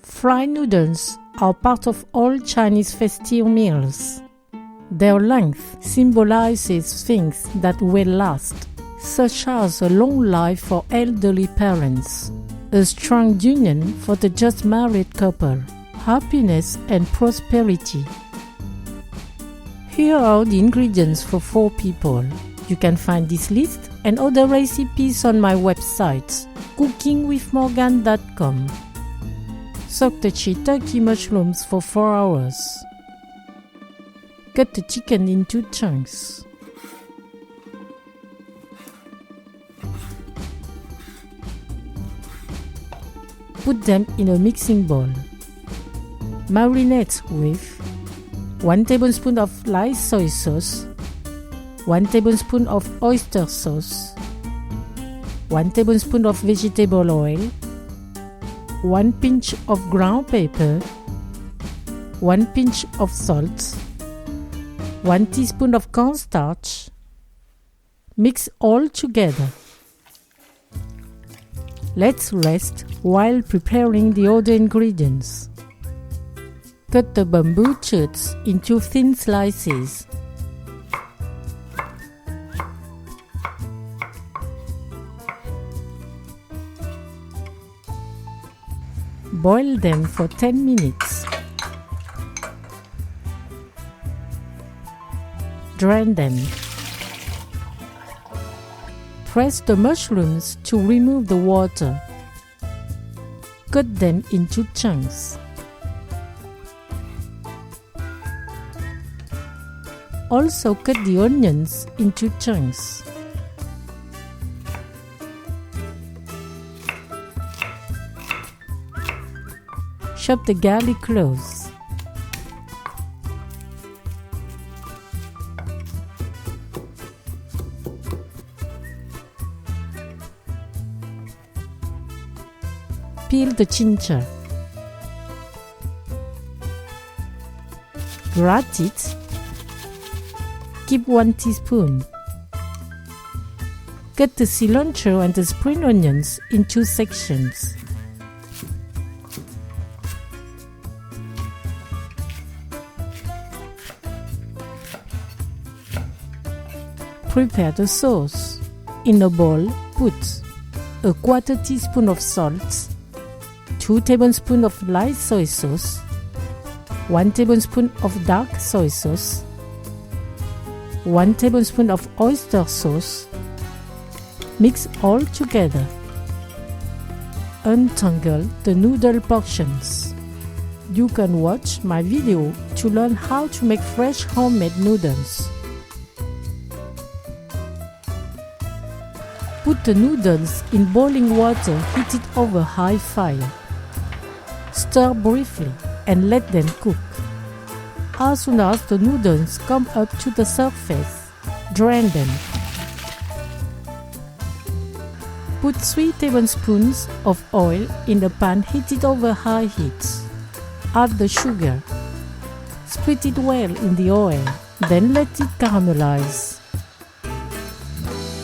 Fried noodles are part of all Chinese festive meals. Their length symbolizes things that will last, such as a long life for elderly parents, a strong union for the just married couple, happiness and prosperity. Here are the ingredients for 4 people. You can find this list and other recipes on my website, cookingwithmorgane.com. Soak the shiitake mushrooms for 4 hours. Cut the chicken into chunks. Put them in a mixing bowl. Marinate with 1 tablespoon of light soy sauce, 1 tablespoon of oyster sauce, 1 tablespoon of vegetable oil, 1 pinch of ground pepper, 1 pinch of salt, 1 teaspoon of cornstarch. Mix all together. Let's rest while preparing the other ingredients. Cut the bamboo shoots into thin slices. Boil them for 10 minutes. Drain them. Press the mushrooms to remove the water. Cut them into chunks. Also cut the onions into chunks. Chop the garlic cloves. Peel the ginger. Grate it. Keep 1 teaspoon. Cut the cilantro and the spring onions into sections. Prepare the sauce. In a bowl, put a 1/4 teaspoon of salt, 2 tablespoons of light soy sauce, 1 tablespoon of dark soy sauce, 1 tablespoon of oyster sauce. Mix all together. Untangle the noodle portions. You can watch my video to learn how to make fresh homemade noodles. Put the noodles in boiling water heated over high fire. Stir briefly and let them cook. As soon as the noodles come up to the surface, drain them. Put 3 tablespoons of oil in a pan heated over high heat. Add the sugar. Split it well in the oil, then let it caramelize.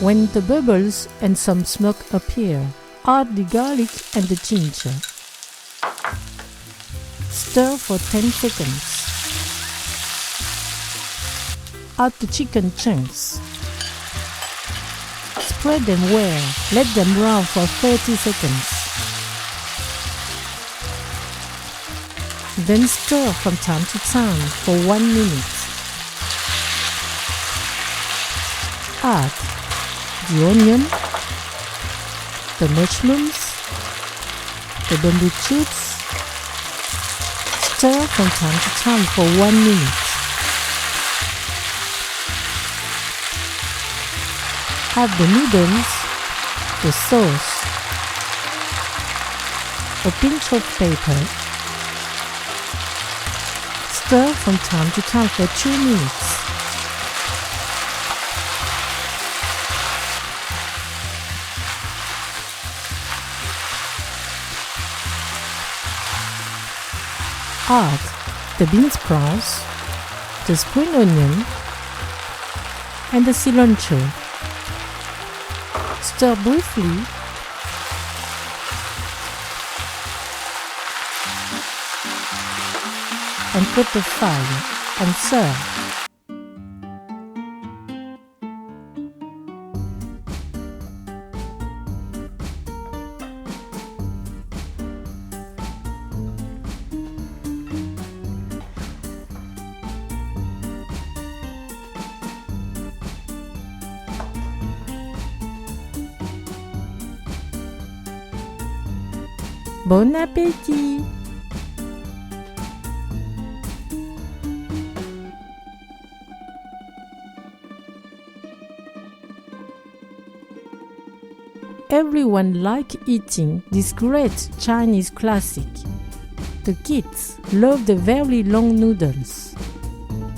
When the bubbles and some smoke appear, add the garlic and the ginger. Stir for 10 seconds. Add the chicken chunks. Spread them well. Let them brown for 30 seconds. Then stir from time to time for 1 minute. Add the onion, the mushrooms, the bamboo shoots. Stir from time to time for 1 minute. Add the noodles, the sauce, a pinch of pepper. Stir from time to time for 2 minutes. Add the bean sprouts, the spring onion, and the cilantro. Stir briefly. and put the fire and serve. Bon appétit! Everyone likes eating this great Chinese classic. The kids love the very long noodles.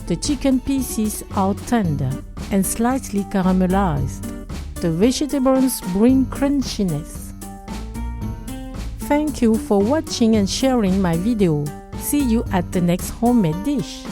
The chicken pieces are tender and slightly caramelized. The vegetables bring crunchiness. Thank you for watching and sharing my video. See you at the next homemade dish.